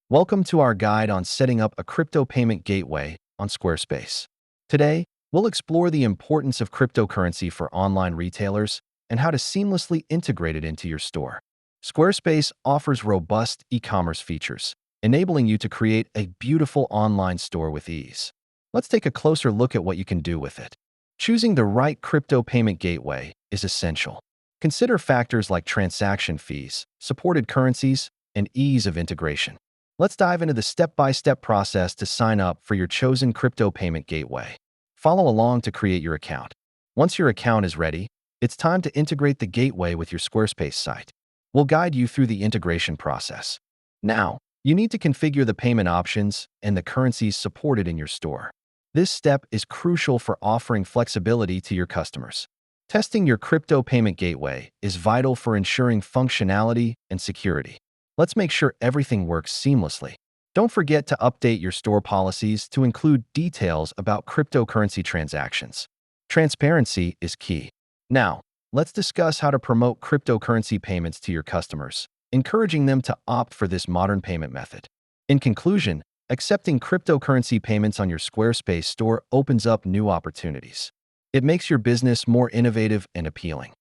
Welcome to our guide on setting up a crypto payment gateway on Squarespace. Today, we'll explore the importance of cryptocurrency for online retailers and how to seamlessly integrate it into your store. Squarespace offers robust e-commerce features, enabling you to create a beautiful online store with ease. Let's take a closer look at what you can do with it. Choosing the right crypto payment gateway is essential. Consider factors like transaction fees, supported currencies, and ease of integration. Let's dive into the step-by-step process to sign up for your chosen crypto payment gateway. Follow along to create your account. Once your account is ready, it's time to integrate the gateway with your Squarespace site. We'll guide you through the integration process. Now, you need to configure the payment options and the currencies supported in your store. This step is crucial for offering flexibility to your customers. Testing your crypto payment gateway is vital for ensuring functionality and security. Let's make sure everything works seamlessly. Don't forget to update your store policies to include details about cryptocurrency transactions. Transparency is key. Now, let's discuss how to promote cryptocurrency payments to your customers, encouraging them to opt for this modern payment method. In conclusion, accepting cryptocurrency payments on your Squarespace store opens up new opportunities. It makes your business more innovative and appealing.